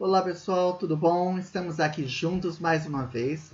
Olá pessoal, tudo bom? Estamos aqui juntos mais uma vez.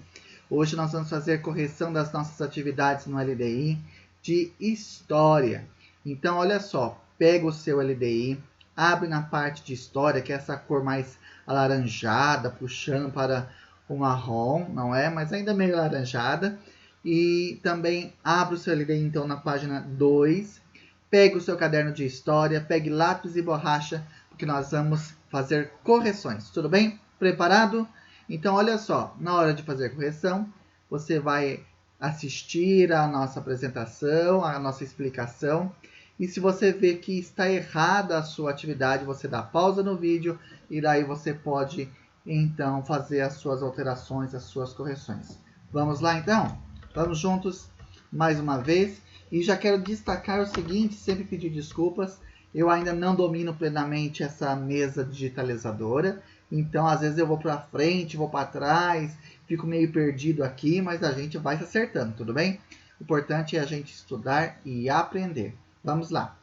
Hoje nós vamos fazer correção das nossas atividades no LDI de História. Então olha só, pega o seu LDI, abre na parte de História, que é essa cor mais alaranjada, puxando para o marrom, não é? Mas ainda meio alaranjada. E também abre o seu LDI então na página 2. Pegue o seu caderno de História, pegue lápis e borracha, porque nós vamos fazer correções, tudo bem? Preparado? Então, olha só, na hora de fazer correção, você vai assistir a nossa apresentação, a nossa explicação, e se você vê que está errada a sua atividade, você dá pausa no vídeo, e daí você pode, então, fazer as suas alterações, as suas correções. Vamos lá, então? Vamos juntos, mais uma vez. E já quero destacar o seguinte, sempre pedir desculpas, eu ainda não domino plenamente essa mesa digitalizadora, então às vezes eu vou para frente, vou para trás, fico meio perdido aqui, mas a gente vai se acertando, tudo bem? O importante é a gente estudar e aprender. Vamos lá.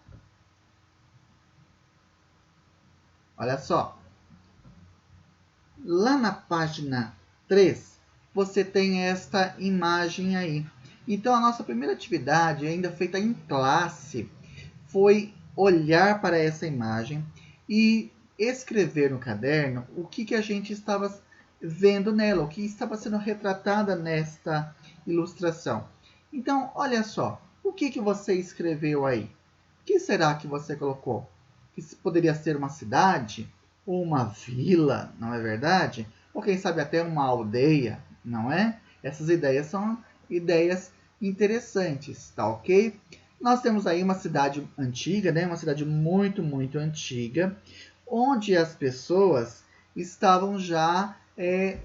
Olha só. Lá na página 3, você tem esta imagem aí. Então, a nossa primeira atividade, ainda feita em classe, foi olhar para essa imagem e escrever no caderno o que a gente estava vendo nela, o que estava sendo retratada nesta ilustração. Então, olha só, o que você escreveu aí? O que será que você colocou? Isso poderia ser uma cidade, ou uma vila, não é verdade? Ou quem sabe até uma aldeia, não é? Essas ideias são ideias interessantes, tá ok? Nós temos aí uma cidade antiga, né? Uma cidade muito, muito antiga, onde as pessoas estavam já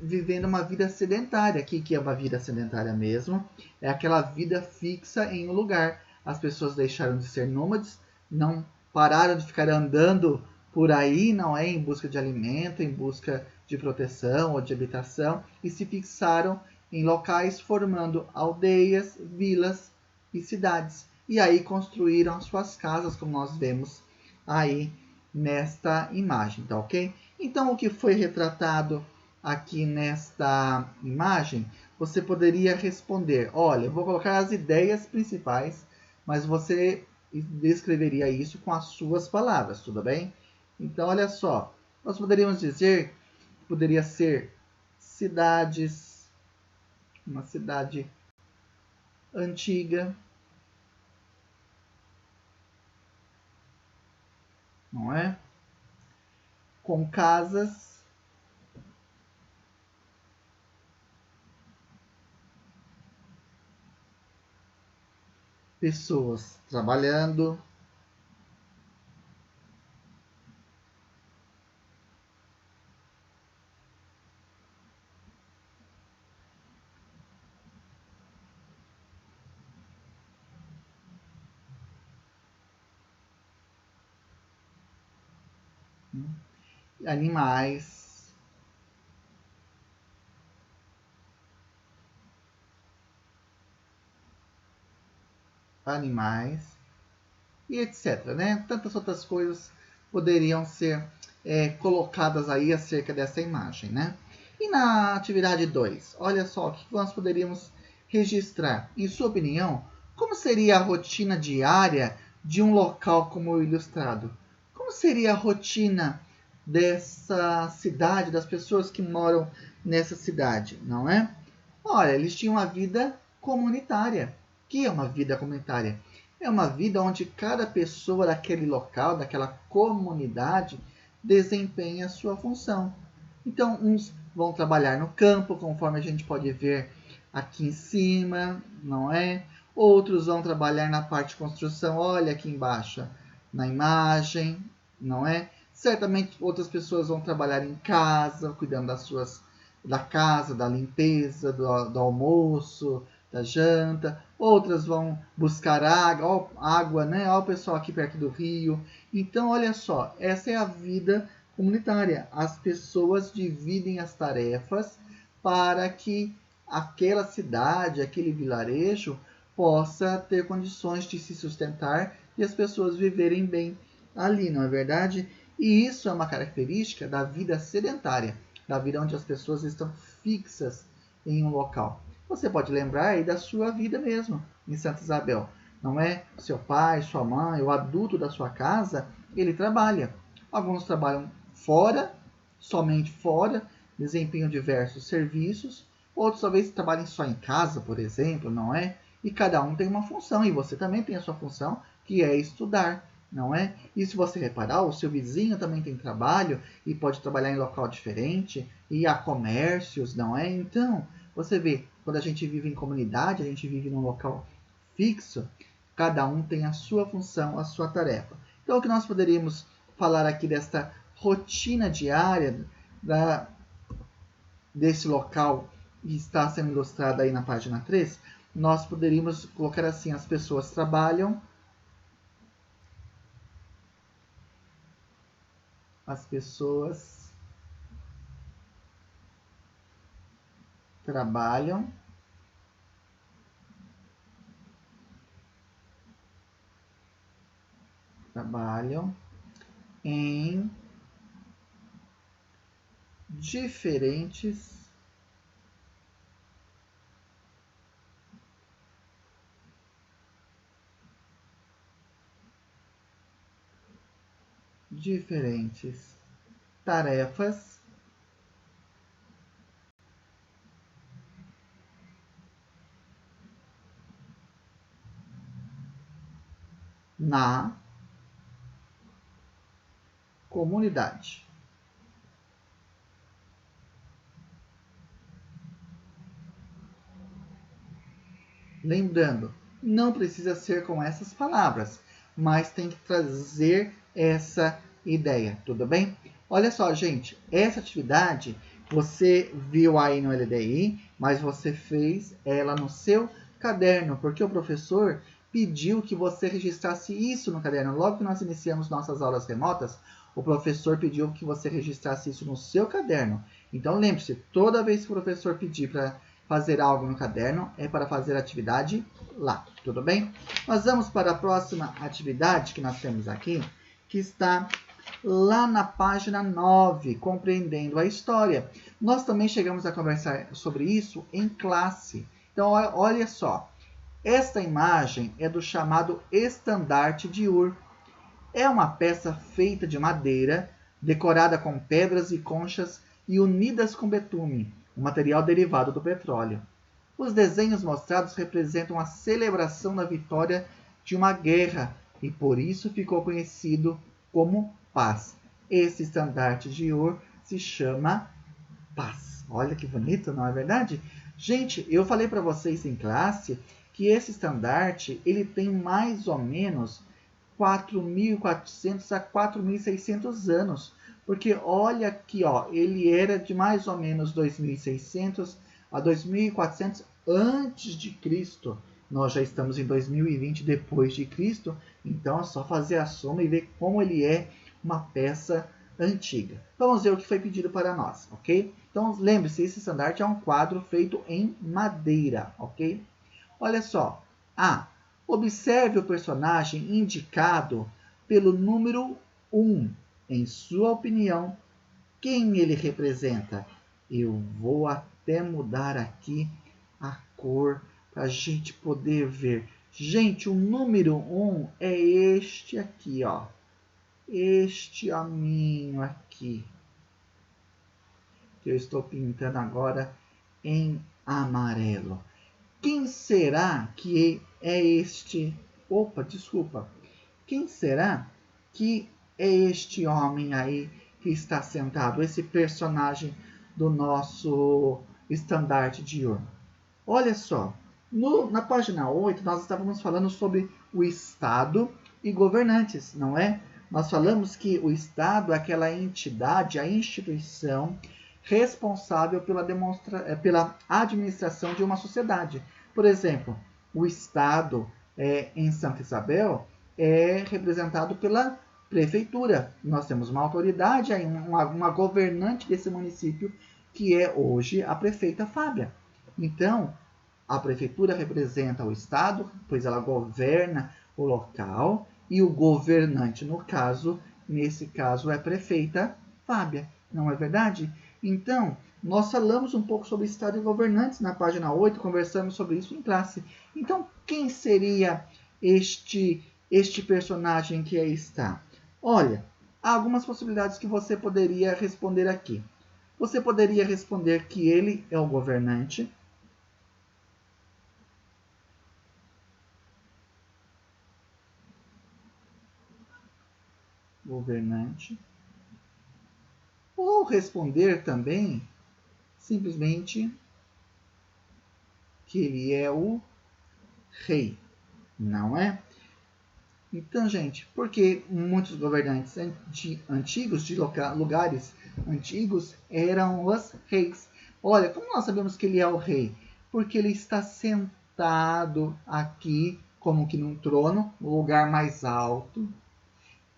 vivendo uma vida sedentária. O que é uma vida sedentária mesmo? É aquela vida fixa em um lugar. As pessoas deixaram de ser nômades, não pararam de ficar andando por aí, não é? Em busca de alimento, em busca de proteção ou de habitação, e se fixaram em locais formando aldeias, vilas e cidades. E aí construíram suas casas, como nós vemos aí nesta imagem, tá ok? Então, o que foi retratado aqui nesta imagem, você poderia responder, olha, eu vou colocar as ideias principais, mas você descreveria isso com as suas palavras, tudo bem? Então, olha só, nós poderíamos dizer que poderia ser cidades, uma cidade antiga, não é? Com casas, pessoas trabalhando, animais, e etc, né? Tantas outras coisas poderiam ser colocadas aí acerca dessa imagem, né? E na atividade 2, olha só o que nós poderíamos registrar. Em sua opinião, como seria a rotina diária de um local como o ilustrado? Como seria a rotina dessa cidade, das pessoas que moram nessa cidade, não é? Olha, eles tinham uma vida comunitária. O que é uma vida comunitária? É uma vida onde cada pessoa daquele local, daquela comunidade, desempenha a sua função. Então, uns vão trabalhar no campo, conforme a gente pode ver aqui em cima, não é? Outros vão trabalhar na parte de construção, olha aqui embaixo, na imagem, não é? Certamente outras pessoas vão trabalhar em casa, cuidando da casa, da limpeza, do almoço, da janta. Outras vão buscar água, né? Olha o pessoal aqui perto do rio. Então, olha só, essa é a vida comunitária. As pessoas dividem as tarefas para que aquela cidade, aquele vilarejo, possa ter condições de se sustentar e as pessoas viverem bem ali, não é verdade? E isso é uma característica da vida sedentária, da vida onde as pessoas estão fixas em um local. Você pode lembrar aí da sua vida mesmo, em Santa Isabel. Não é? Seu pai, sua mãe, o adulto da sua casa, ele trabalha. Alguns trabalham fora, somente fora, desempenham diversos serviços. Outros talvez trabalhem só em casa, por exemplo, não é? E cada um tem uma função, e você também tem a sua função, que é estudar, não é? E se você reparar, o seu vizinho também tem trabalho e pode trabalhar em local diferente, e há comércios, não é? Então, você vê, quando a gente vive em comunidade, a gente vive num local fixo, cada um tem a sua função, a sua tarefa. Então, o que nós poderíamos falar aqui desta rotina diária desse local que está sendo ilustrado aí na página 3, nós poderíamos colocar assim: as pessoas trabalham, as pessoas trabalham em diferentes tarefas na comunidade. Lembrando, não precisa ser com essas palavras, mas tem que trazer essa ideia, tudo bem? Olha só, gente, essa atividade você viu aí no LDI, mas você fez ela no seu caderno, porque o professor pediu que você registrasse isso no caderno. Logo que nós iniciamos nossas aulas remotas, o professor pediu que você registrasse isso no seu caderno. Então lembre-se, toda vez que o professor pedir para fazer algo no caderno, é para fazer a atividade lá, tudo bem? Nós vamos para a próxima atividade que nós temos aqui, que está lá na página 9, compreendendo a história. Nós também chegamos a conversar sobre isso em classe. Então, olha só, esta imagem é do chamado estandarte de Ur. É uma peça feita de madeira, decorada com pedras e conchas e unidas com betume, um material derivado do petróleo. Os desenhos mostrados representam a celebração da vitória de uma guerra e por isso ficou conhecido como paz. Esse estandarte de Ur se chama paz. Olha que bonito, não é verdade? Gente, eu falei para vocês em classe que esse estandarte ele tem mais ou menos 4.400 a 4.600 anos. Porque olha aqui, ó, ele era de mais ou menos 2.600 a 2.400 antes de Cristo. Nós já estamos em 2020 depois de Cristo, então é só fazer a soma e ver como ele é uma peça antiga. Vamos ver o que foi pedido para nós, ok? Então lembre-se, esse estandarte é um quadro feito em madeira, ok? Olha só. Observe o personagem indicado pelo número 1. Em sua opinião, quem ele representa? Eu vou até mudar aqui a cor para a gente poder ver. Gente, o número 1 é este aqui, ó. Este hominho aqui. Que eu estou pintando agora em amarelo. Quem será que é este? Opa, desculpa. Quem será que é este homem aí que está sentado? Esse personagem do nosso estandarte de Ur. Olha só. Na página 8, nós estávamos falando sobre o Estado e governantes, não é? Nós falamos que o Estado é aquela entidade, a instituição responsável pela administração de uma sociedade. Por exemplo, o Estado em Santa Isabel é representado pela prefeitura. Nós temos uma autoridade, uma governante desse município, que é hoje a prefeita Fábia. Então, a prefeitura representa o Estado, pois ela governa o local, e o governante, no caso, nesse caso é prefeita Fábia, não é verdade? Então, nós falamos um pouco sobre Estado e governantes na página 8, conversamos sobre isso em classe. Então, quem seria este personagem que aí está? Olha, há algumas possibilidades que você poderia responder aqui. Você poderia responder que ele é o governante. Ou responder também simplesmente que ele é o rei, não é? Então, gente, porque muitos governantes antigos, de lugares antigos, eram os reis. Olha, como nós sabemos que ele é o rei? Porque ele está sentado aqui, como que num trono, no lugar mais alto.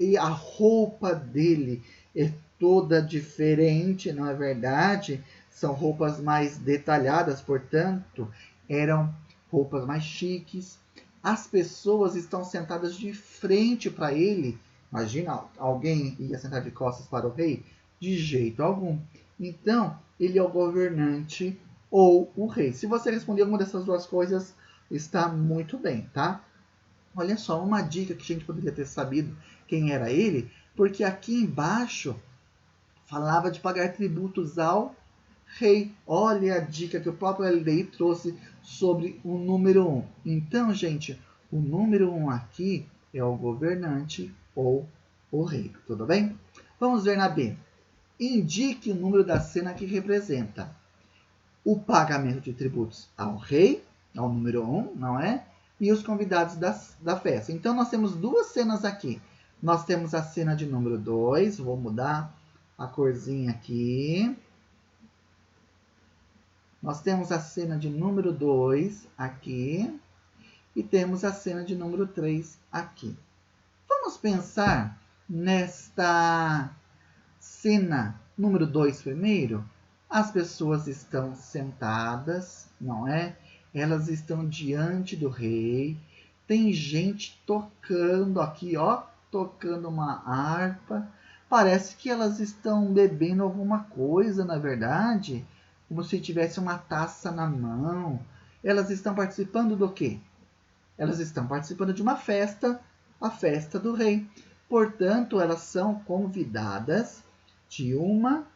E a roupa dele é toda diferente, não é verdade? São roupas mais detalhadas, portanto, eram roupas mais chiques. As pessoas estão sentadas de frente para ele. Imagina, alguém ia sentar de costas para o rei? De jeito algum. Então, ele é o governante ou o rei. Se você responder alguma dessas duas coisas, está muito bem, tá? Olha só, uma dica que a gente poderia ter sabido quem era ele, porque aqui embaixo falava de pagar tributos ao rei. Olha a dica que o próprio LDI trouxe sobre o número 1. Então, gente, o número 1 aqui é o governante ou o rei. Tudo bem? Vamos ver na B. Indique o número da cena que representa o pagamento de tributos ao rei, ao número 1, não é? E os convidados da festa. Então, nós temos duas cenas aqui. Nós temos a cena de número 2. Vou mudar a corzinha aqui. Nós temos a cena de número 2 aqui. E temos a cena de número 3 aqui. Vamos pensar nesta cena número 2 primeiro? As pessoas estão sentadas, não é? Elas estão diante do rei. Tem gente tocando aqui, ó, tocando uma harpa. Parece que elas estão bebendo alguma coisa, na verdade, como se tivesse uma taça na mão. Elas estão participando do quê? Elas estão participando de uma festa, a festa do rei. Portanto, elas são convidadas de uma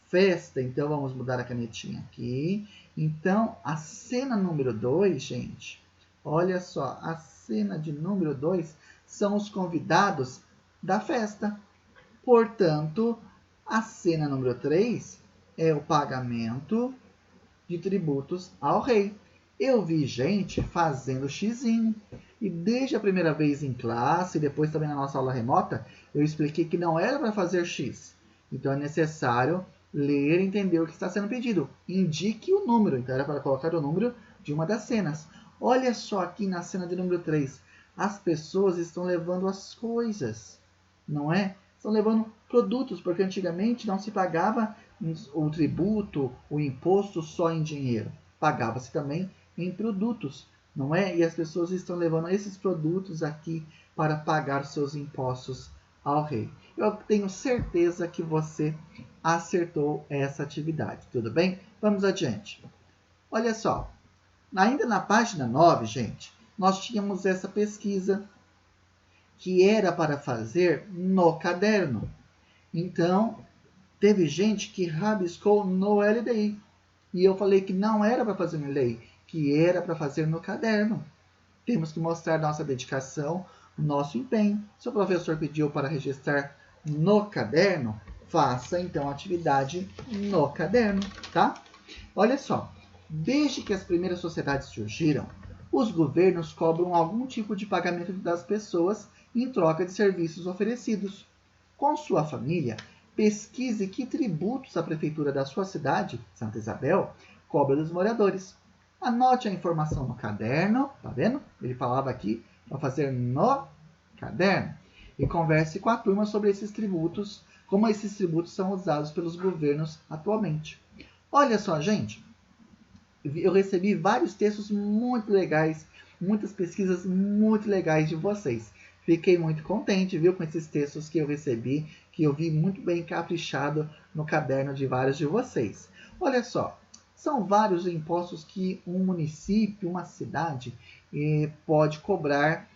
festa. Então, vamos mudar a canetinha aqui. Então, a cena número 2, gente, olha só, a cena de número 2 são os convidados da festa. Portanto, a cena número 3 é o pagamento de tributos ao rei. Eu vi gente fazendo xizinho. E desde a primeira vez em classe, e depois também na nossa aula remota, eu expliquei que não era para fazer X. Então é necessário ler e entender o que está sendo pedido. Indique o número. Então era para colocar o número de uma das cenas. Olha só aqui na cena de número 3. As pessoas estão levando as coisas, não é? Estão levando produtos, porque antigamente não se pagava o tributo, o imposto só em dinheiro. Pagava-se também em produtos, não é? E as pessoas estão levando esses produtos aqui para pagar seus impostos ao rei. Eu tenho certeza que você acertou essa atividade, tudo bem? Vamos adiante. Olha só, ainda na página 9, gente, nós tínhamos essa pesquisa que era para fazer no caderno. Então, teve gente que rabiscou no LDI. E eu falei que não era para fazer no LDI, que era para fazer no caderno. Temos que mostrar nossa dedicação, nosso empenho. Se o professor pediu para registrar no caderno, faça então a atividade no caderno, tá? Olha só, desde que as primeiras sociedades surgiram, os governos cobram algum tipo de pagamento das pessoas em troca de serviços oferecidos. Com sua família, pesquise que tributos a prefeitura da sua cidade, Santa Isabel, cobra dos moradores. Anote a informação no caderno, tá vendo? Ele falava aqui para fazer no caderno. E converse com a turma sobre esses tributos, como esses tributos são usados pelos governos atualmente. Olha só, gente, eu recebi vários textos muito legais, muitas pesquisas muito legais de vocês. Fiquei muito contente, viu, com esses textos que eu recebi, que eu vi muito bem caprichado no caderno de vários de vocês. Olha só, são vários impostos que um município, uma cidade, pode cobrar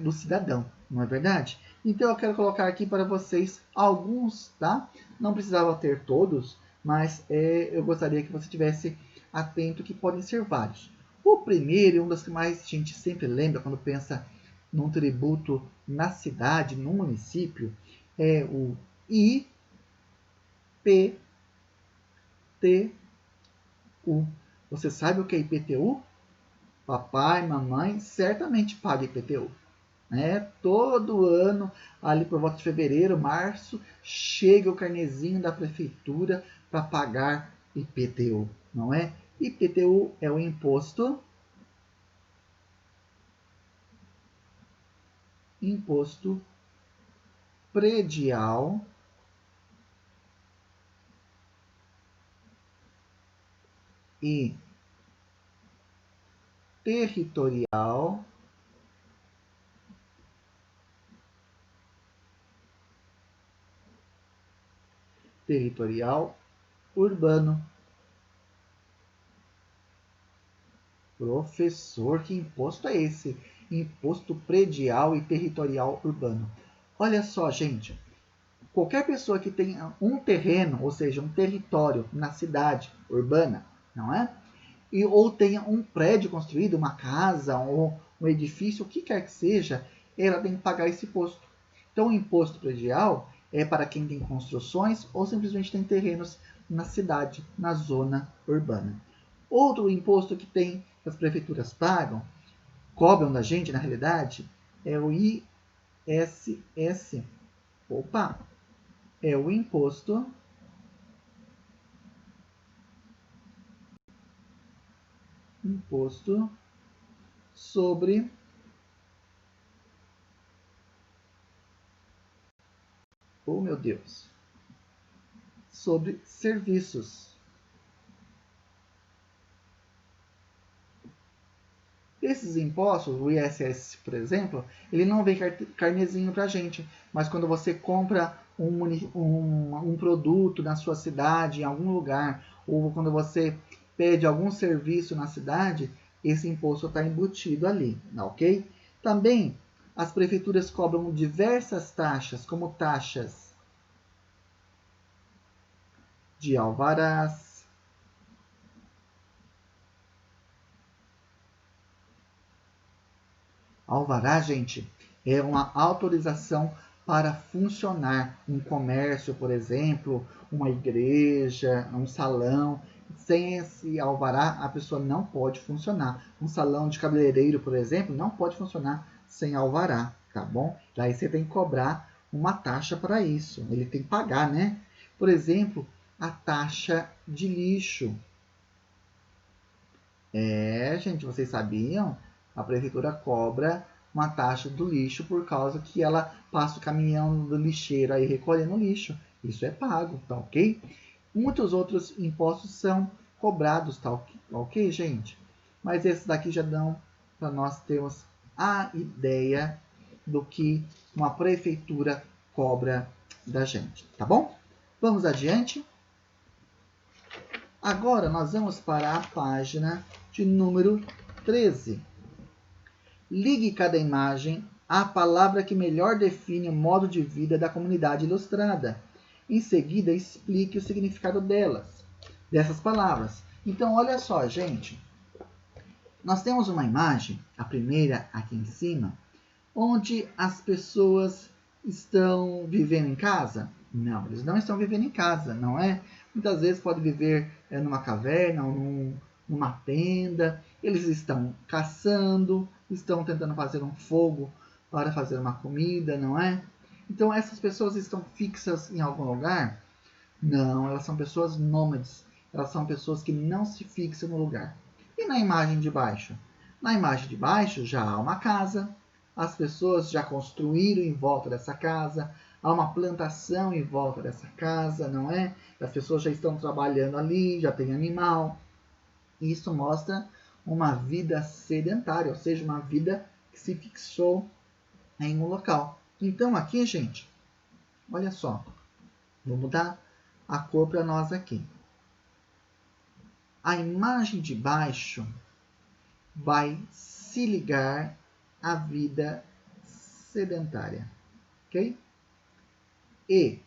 do cidadão, não é verdade? Então eu quero colocar aqui para vocês alguns, tá? Não precisava ter todos, mas eu gostaria que você tivesse atento que podem ser vários. O primeiro, um dos que mais a gente sempre lembra quando pensa num tributo na cidade, no município, é o IPTU. Você sabe o que é IPTU? Papai, mamãe certamente paga IPTU. Todo ano, ali por volta de fevereiro, março, chega o carnezinho da prefeitura para pagar IPTU, não é? IPTU é o imposto predial e territorial urbano. Professor, que imposto é esse? Imposto predial e territorial urbano. Olha só, gente. Qualquer pessoa que tenha um terreno, ou seja, um território na cidade urbana, não é? Ou tenha um prédio construído, uma casa ou um edifício, o que quer que seja, ela tem que pagar esse imposto. Então, o imposto predial é para quem tem construções ou simplesmente tem terrenos na cidade, na zona urbana. Outro imposto que as prefeituras pagam, cobram da gente, na realidade, é o ISS. É o imposto sobre sobre serviços. Esses impostos, o ISS, por exemplo, ele não vem carnezinho para a gente, mas quando você compra um produto na sua cidade, em algum lugar, ou quando você pede algum serviço na cidade, esse imposto está embutido ali, ok? Também as prefeituras cobram diversas taxas, como taxas de alvarás. Alvará, gente, é uma autorização para funcionar um comércio, por exemplo, uma igreja, um salão. Sem esse alvará, a pessoa não pode funcionar. Um salão de cabeleireiro, por exemplo, não pode funcionar sem alvará, tá bom? Daí você tem que cobrar uma taxa para isso. Ele tem que pagar, né? Por exemplo, a taxa de lixo. Gente, vocês sabiam? A prefeitura cobra uma taxa do lixo por causa que ela passa o caminhão do lixeiro aí recolhendo lixo. Isso é pago, tá ok? Muitos outros impostos são cobrados, tá ok, gente? Mas esses daqui já dão para nós termos a ideia do que uma prefeitura cobra da gente, tá bom? Vamos adiante. Agora nós vamos para a página de número 13. Ligue cada imagem à palavra que melhor define o modo de vida da comunidade ilustrada. Em seguida, explique o significado dessas palavras. Então, olha só, gente. Nós temos uma imagem, a primeira aqui em cima, onde as pessoas estão vivendo em casa. Não, eles não estão vivendo em casa, não é? Muitas vezes pode viver numa caverna ou numa tenda. Eles estão caçando, estão tentando fazer um fogo para fazer uma comida, não é? Então essas pessoas estão fixas em algum lugar? Não, elas são pessoas nômades. Elas são pessoas que não se fixam no lugar. E na imagem de baixo? Na imagem de baixo já há uma casa. As pessoas já construíram em volta dessa casa. Há uma plantação em volta dessa casa, não é? As pessoas já estão trabalhando ali, já tem animal. Isso mostra uma vida sedentária, ou seja, uma vida que se fixou em um local. Então, aqui, gente, olha só. Vou mudar a cor para nós aqui. A imagem de baixo vai se ligar à vida sedentária, ok? E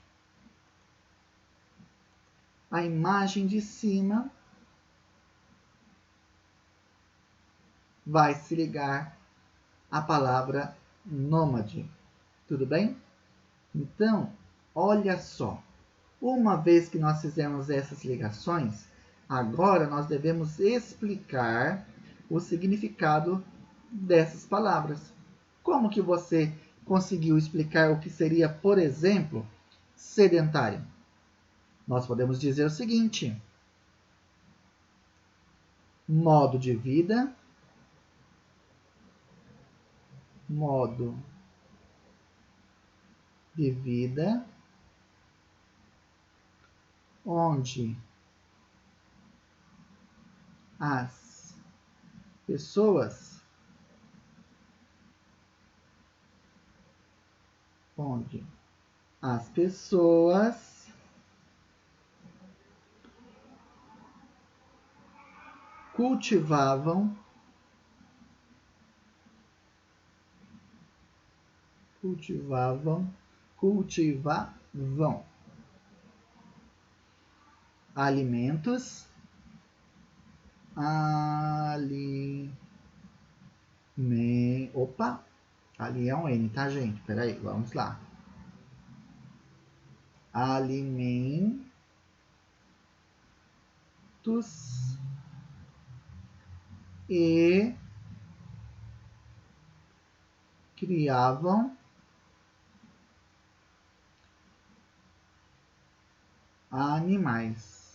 a imagem de cima vai se ligar à palavra nômade. Tudo bem? Então, olha só. Uma vez que nós fizemos essas ligações, agora nós devemos explicar o significado dessas palavras. Como que você conseguiu explicar o que seria, por exemplo, sedentário? Nós podemos dizer o seguinte: modo de vida, modo de vida, onde as pessoas, onde as pessoas cultivavam alimentos, opa, ali é um N, tá, gente? Peraí, vamos lá. Alimentos e criavam animais.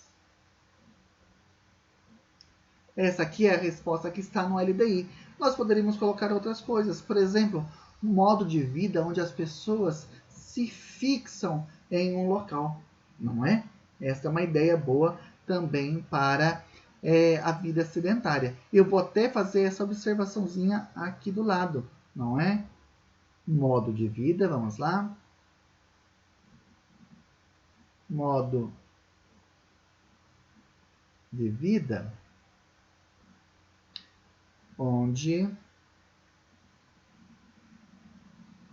Essa aqui é a resposta que está no LDI. Nós poderíamos colocar outras coisas. Por exemplo, um modo de vida onde as pessoas se fixam em um local, não é? Essa é uma ideia boa também para a vida sedentária. Eu vou até fazer essa observaçãozinha aqui do lado, não é? Modo de vida, vamos lá. Modo de vida onde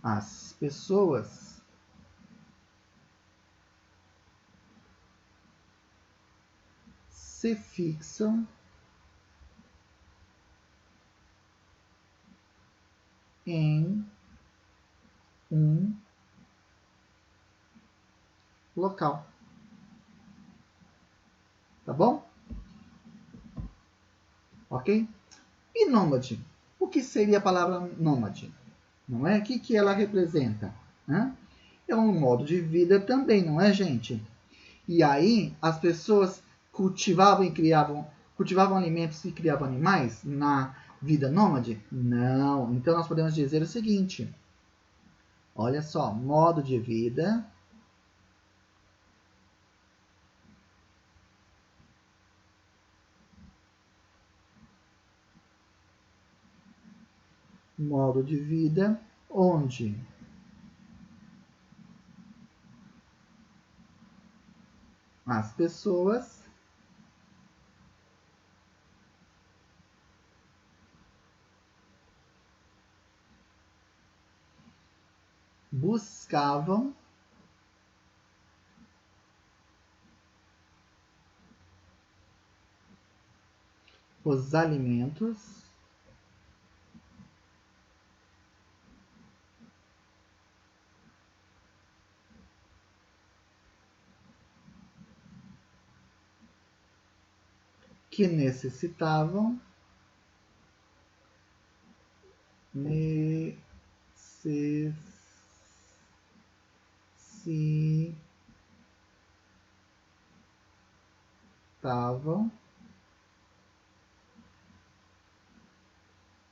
as pessoas se fixam em um local. Tá bom? Ok? E nômade? O que seria a palavra nômade? Não é? O que ela representa? Né? É um modo de vida também, não é, gente? E aí, as pessoas cultivavam alimentos e criavam animais na vida nômade? Não. Então, nós podemos dizer o seguinte. Olha só, modo de vida onde as pessoas buscavam os alimentos que necessitavam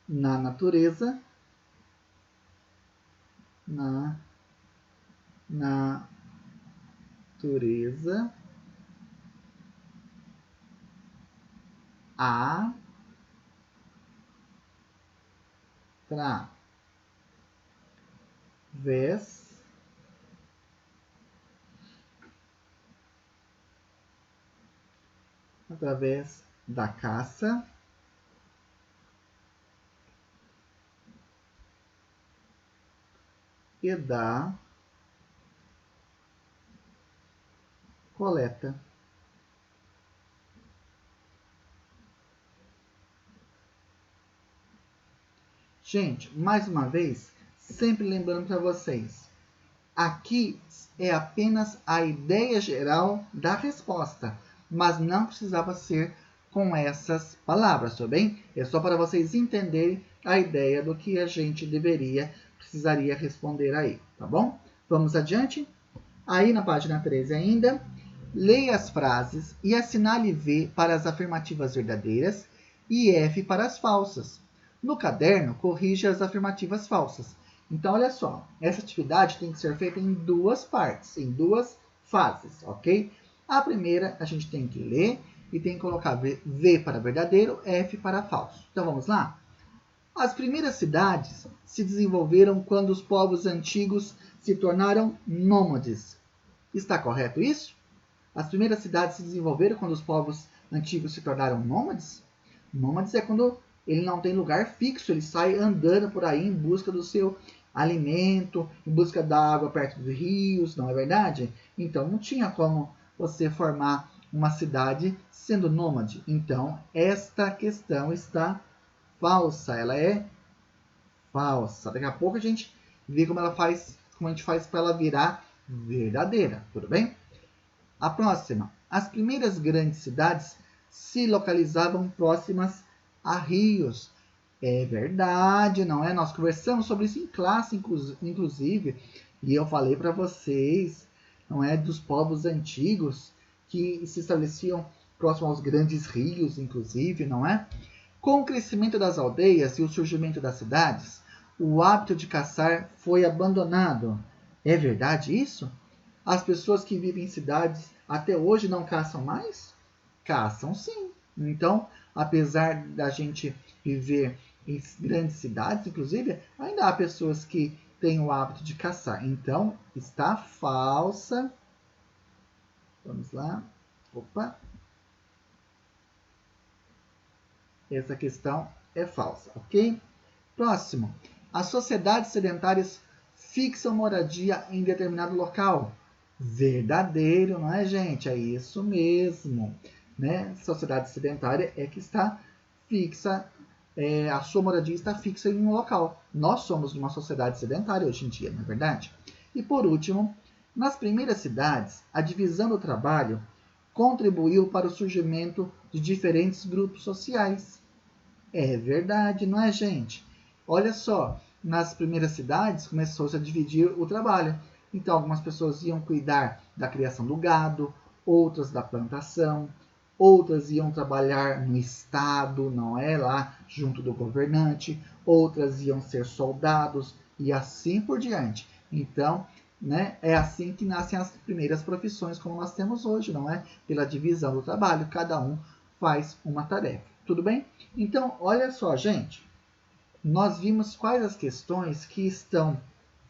na natureza, na natureza através da caça e da coleta. Gente, mais uma vez, sempre lembrando para vocês, aqui é apenas a ideia geral da resposta, mas não precisava ser com essas palavras, tudo bem? É só para vocês entenderem a ideia do que a gente precisaria responder aí, tá bom? Vamos adiante? Aí na página 13 ainda, leia as frases e assinale V para as afirmativas verdadeiras e F para as falsas. No caderno, corrija as afirmativas falsas. Então, olha só, essa atividade tem que ser feita em duas partes, em duas fases, ok? A primeira, a gente tem que ler e tem que colocar V para verdadeiro, F para falso. Então, vamos lá? As primeiras cidades se desenvolveram quando os povos antigos se tornaram nômades. Está correto isso? As primeiras cidades se desenvolveram quando os povos antigos se tornaram nômades? Nômades é quando ele não tem lugar fixo, ele sai andando por aí em busca do seu alimento, em busca da água perto dos rios, não é verdade? Então não tinha como você formar uma cidade sendo nômade. Então esta questão está falsa, ela é falsa. Daqui a pouco a gente vê como a gente faz para ela virar verdadeira, tudo bem? A próxima. As primeiras grandes cidades se localizavam próximas a rios. É verdade, não é? Nós conversamos sobre isso em classe, inclusive, e eu falei para vocês, não é, dos povos antigos que se estabeleciam próximo aos grandes rios, inclusive, não é? Com o crescimento das aldeias e o surgimento das cidades, o hábito de caçar foi abandonado. É verdade isso? As pessoas que vivem em cidades até hoje não caçam mais? Caçam sim. Então, apesar da gente viver em grandes cidades, inclusive, ainda há pessoas que têm o hábito de caçar. Então, está falsa. Vamos lá. Opa. Essa questão é falsa, ok? Próximo. As sociedades sedentárias fixam moradia em determinado local. Verdadeiro, não é, gente? É isso mesmo. Né? Sociedade sedentária é que está fixa, a sua moradia está fixa em um local. Nós somos uma sociedade sedentária hoje em dia, não é verdade? E por último, nas primeiras cidades, a divisão do trabalho contribuiu para o surgimento de diferentes grupos sociais. É verdade, não é, gente? Olha só, nas primeiras cidades começou-se a dividir o trabalho. Então, algumas pessoas iam cuidar da criação do gado, outras da plantação, outras iam trabalhar no estado, não é? Lá junto do governante, outras iam ser soldados e assim por diante. Então, né, é assim que nascem as primeiras profissões como nós temos hoje, não é? Pela divisão do trabalho, cada um faz uma tarefa. Tudo bem? Então, olha só, gente. Nós vimos quais as questões que estão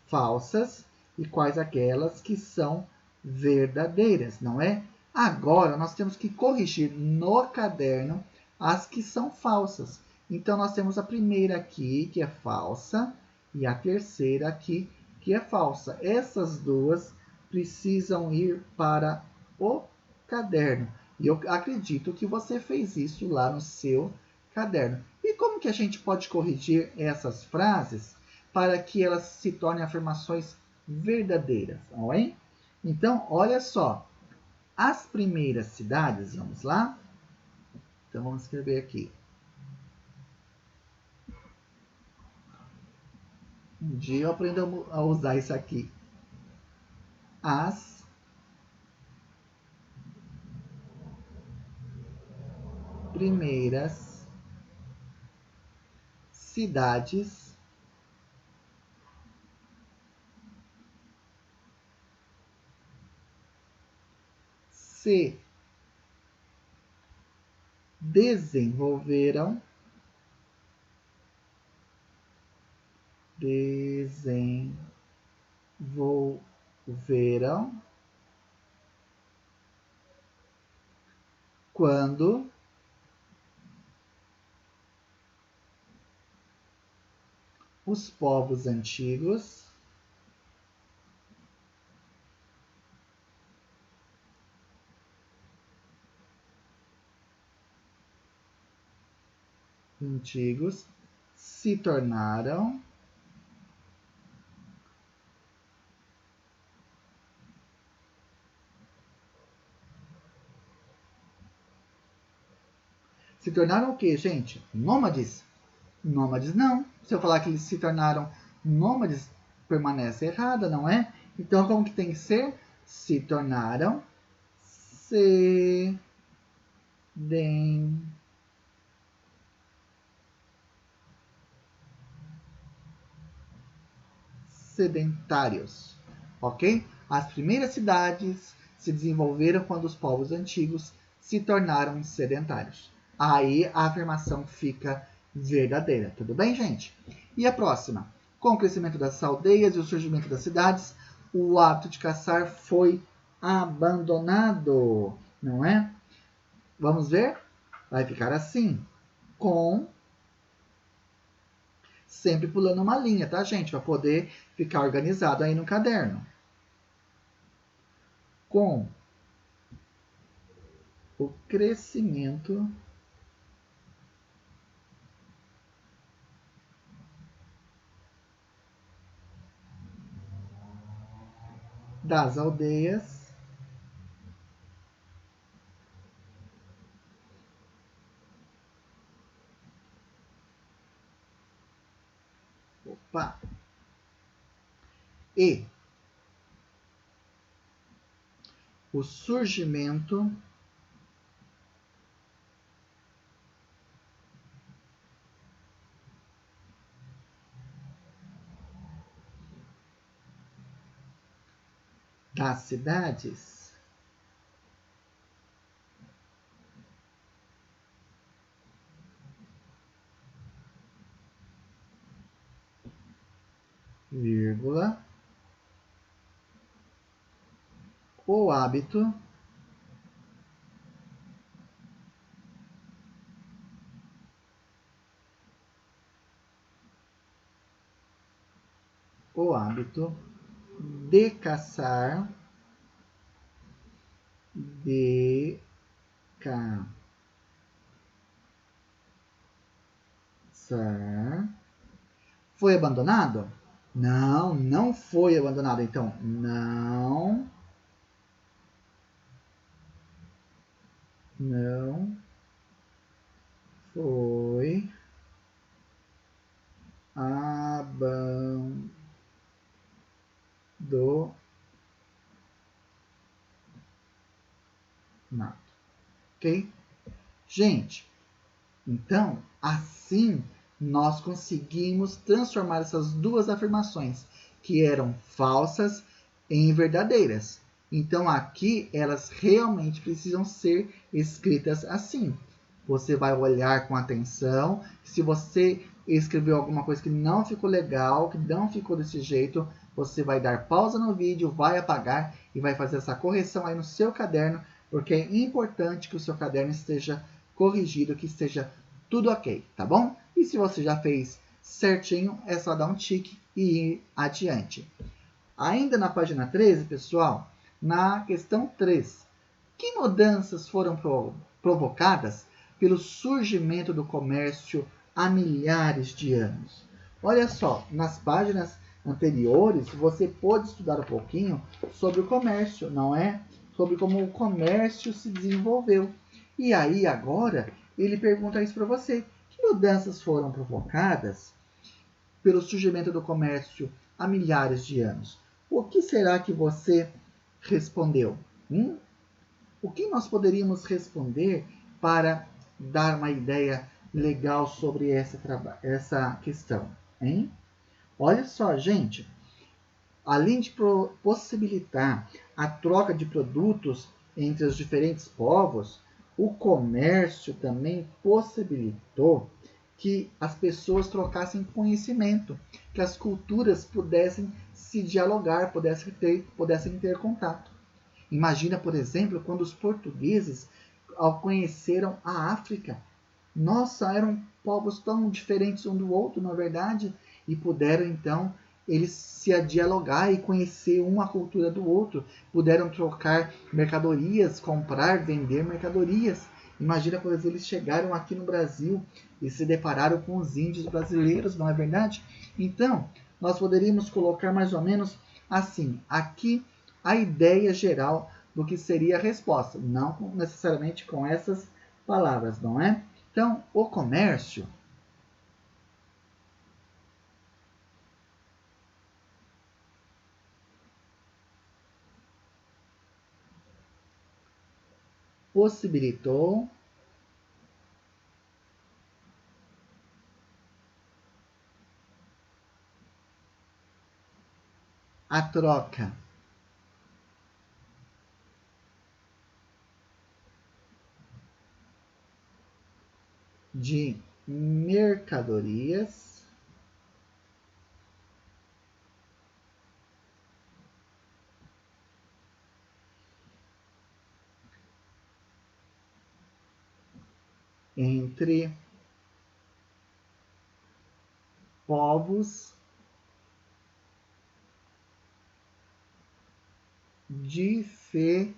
falsas e quais aquelas que são verdadeiras, não é? Agora, nós temos que corrigir no caderno as que são falsas. Então, nós temos a primeira aqui, que é falsa, e a terceira aqui, que é falsa. Essas duas precisam ir para o caderno. E eu acredito que você fez isso lá no seu caderno. E como que a gente pode corrigir essas frases para que elas se tornem afirmações verdadeiras, não é? Então, olha só. As primeiras cidades, vamos lá? Então, vamos escrever aqui. Um dia eu aprendo a usar isso aqui. As primeiras cidades se desenvolveram desenvolveram quando os povos antigos se tornaram o quê, gente? Nômades? Nômades não. Se eu falar que eles se tornaram nômades, permanece errada, não é? Então, como que tem que ser? Se tornaram sedentários, ok? As primeiras cidades se desenvolveram quando os povos antigos se tornaram sedentários. Aí a afirmação fica verdadeira, tudo bem, gente? E a próxima? Com o crescimento das aldeias e o surgimento das cidades, o hábito de caçar foi abandonado, não é? Vamos ver? Vai ficar assim, sempre pulando uma linha, tá, gente? Para poder ficar organizado aí no caderno. Com o crescimento das aldeias e o surgimento das cidades, vírgula, o hábito de caçar, foi abandonado? Não, não foi abandonado. Então, não foi abandonado. Ok? Gente, então, assim nós conseguimos transformar essas duas afirmações, que eram falsas, em verdadeiras. Então, aqui elas realmente precisam ser escritas assim. Você vai olhar com atenção. Se você escreveu alguma coisa que não ficou legal, que não ficou desse jeito, você vai dar pausa no vídeo, vai apagar e vai fazer essa correção aí no seu caderno, porque é importante que o seu caderno esteja corrigido, que esteja tudo ok, tá bom? E se você já fez certinho, é só dar um tique e ir adiante. Ainda na página 13, pessoal, na questão 3, que mudanças foram provocadas pelo surgimento do comércio há milhares de anos? Olha só, nas páginas anteriores, você pôde estudar um pouquinho sobre o comércio, não é? Sobre como o comércio se desenvolveu. E aí, agora, ele pergunta isso para você. Que mudanças foram provocadas pelo surgimento do comércio há milhares de anos? O que será que você respondeu? O que nós poderíamos responder para dar uma ideia legal sobre essa questão? Hein? Olha só, gente. Além de possibilitar a troca de produtos entre os diferentes povos, o comércio também possibilitou que as pessoas trocassem conhecimento, que as culturas pudessem se dialogar, pudessem ter contato. Imagina, por exemplo, quando os portugueses conheceram a África. Nossa, eram povos tão diferentes um do outro, na verdade, e puderam então eles se dialogar e conhecer uma cultura do outro, puderam trocar mercadorias, comprar, vender mercadorias. Imagina quando eles chegaram aqui no Brasil e se depararam com os índios brasileiros, não é verdade? Então, nós poderíamos colocar mais ou menos assim, aqui a ideia geral do que seria a resposta, não necessariamente com essas palavras, não é? Então, o comércio possibilitou a troca de mercadorias entre povos diferentes.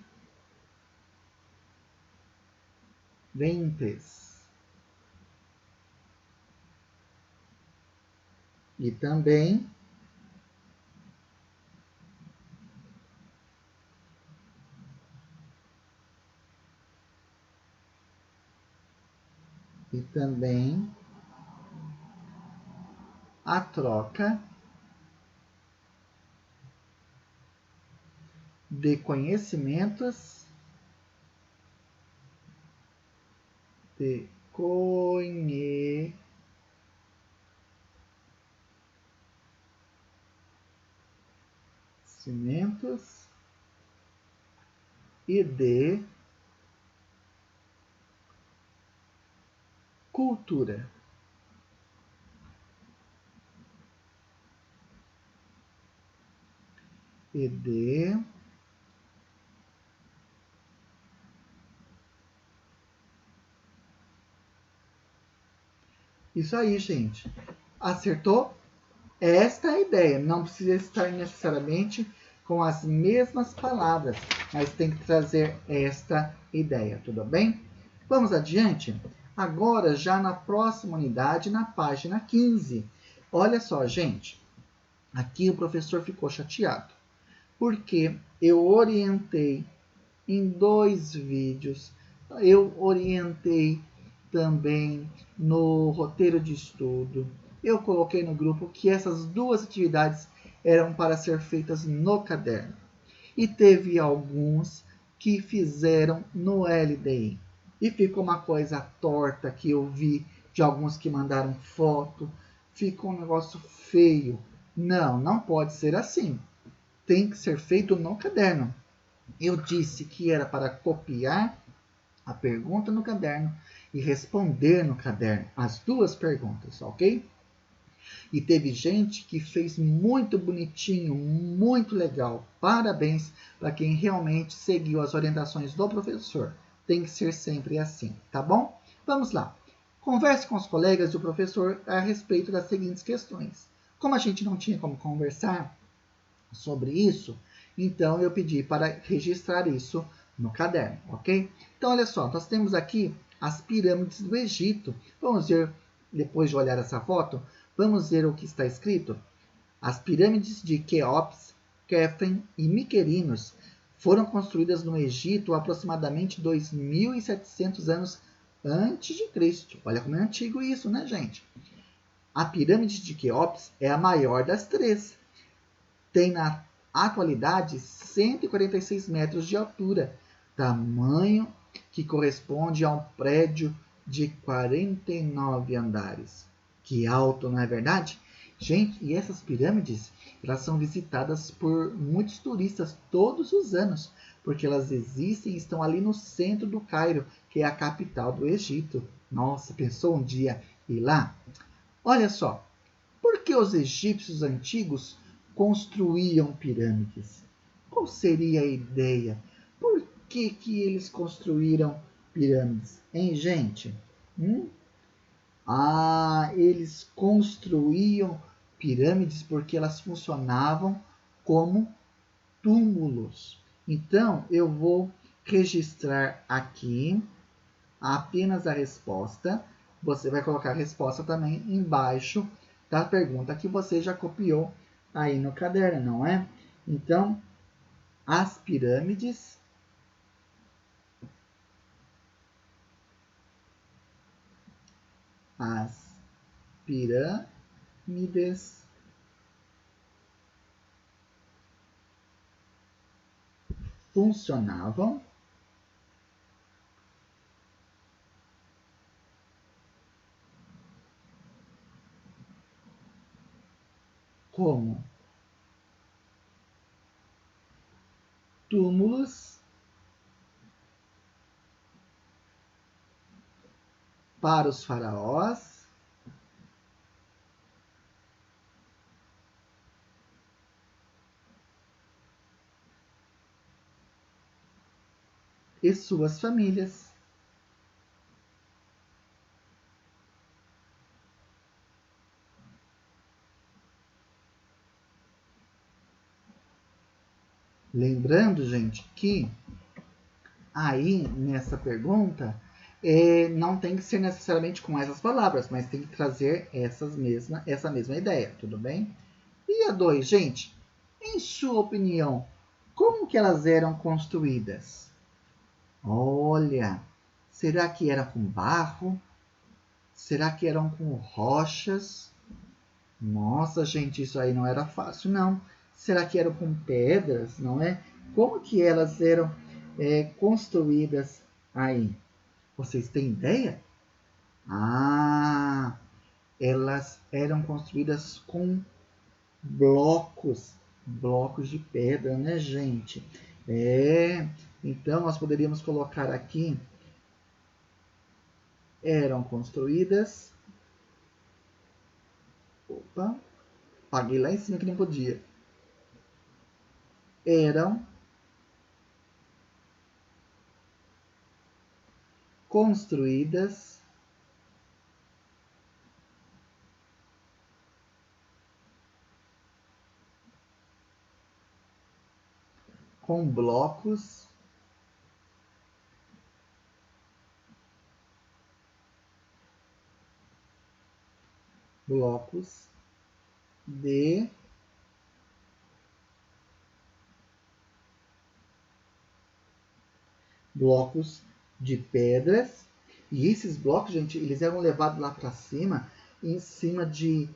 E também a troca de conhecimentos de conhecimentos e de cultura. E de Isso aí, gente. Acertou? Esta é a ideia. Não precisa estar necessariamente com as mesmas palavras, mas tem que trazer esta ideia, tudo bem? Vamos adiante? Agora, já na próxima unidade, na página 15. Olha só, gente. Aqui o professor ficou chateado, porque eu orientei em 2 vídeos, eu orientei também no roteiro de estudo. Eu coloquei no grupo que essas 2 atividades eram para ser feitas no caderno. E teve alguns que fizeram no LDI. E ficou uma coisa torta que eu vi de alguns que mandaram foto. Ficou um negócio feio. Não, não pode ser assim. Tem que ser feito no caderno. Eu disse que era para copiar a pergunta no caderno e responder no caderno as 2 perguntas, ok? E teve gente que fez muito bonitinho, muito legal. Parabéns para quem realmente seguiu as orientações do professor. Tem que ser sempre assim, tá bom? Vamos lá. Converse com os colegas e o professor a respeito das seguintes questões. Como a gente não tinha como conversar sobre isso, então eu pedi para registrar isso no caderno, ok? Então, olha só, nós temos aqui as pirâmides do Egito. Vamos ver, depois de olhar essa foto, vamos ver o que está escrito. As pirâmides de Quéops, Quefren e Miquerinos foram construídas no Egito há aproximadamente 2.700 anos antes de Cristo. Olha como é antigo isso, né, gente? A pirâmide de Quéops é a maior das 3. Tem na atualidade 146 metros de altura, tamanho que corresponde a um prédio de 49 andares. Que alto, não é verdade? Gente, e essas pirâmides, elas são visitadas por muitos turistas todos os anos, porque elas existem e estão ali no centro do Cairo, que é a capital do Egito. Nossa, pensou um dia ir lá? Olha só, por que os egípcios antigos construíam pirâmides? Qual seria a ideia? Por que eles construíram pirâmides? Hein, gente? Eles construíam pirâmides porque elas funcionavam como túmulos. Então, eu vou registrar aqui apenas a resposta. Você vai colocar a resposta também embaixo da pergunta que você já copiou aí no caderno, não é? Então, as pirâmides funcionavam como túmulos para os faraós e suas famílias. Lembrando, gente, que aí nessa pergunta não tem que ser necessariamente com essas palavras, mas tem que trazer essa mesma ideia, tudo bem? E a 2, gente, em sua opinião, como que elas eram construídas? Olha, será que era com barro? Será que eram com rochas? Nossa, gente, isso aí não era fácil, não. Será que eram com pedras, não é? Como que elas eram construídas aí? Vocês têm ideia? Elas eram construídas com blocos de pedra, né, gente? Então nós poderíamos colocar aqui, eram construídas, paguei lá em cima que nem podia, eram construídas com blocos de pedras. E esses blocos, gente, eles eram levados lá para cima, em cima de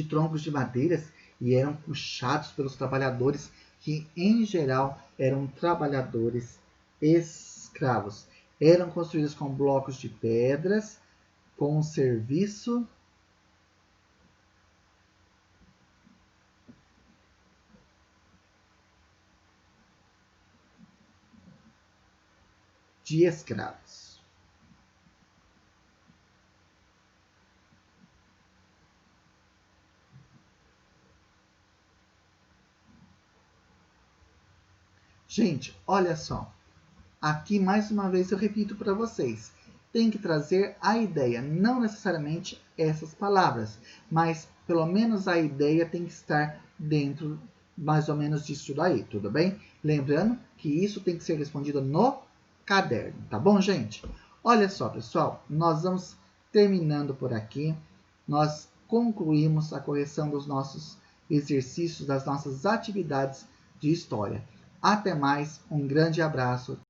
troncos de madeiras, e eram puxados pelos trabalhadores, que em geral eram trabalhadores escravos. Eram construídos com blocos de pedras, com serviço de escravos. Gente, olha só. Aqui, mais uma vez, eu repito para vocês. Tem que trazer a ideia, não necessariamente essas palavras, mas pelo menos a ideia tem que estar dentro mais ou menos disso daí, tudo bem? Lembrando que isso tem que ser respondido no caderno, tá bom, gente? Olha só, pessoal, nós vamos terminando por aqui. Nós concluímos a correção dos nossos exercícios, das nossas atividades de história. Até mais, um grande abraço.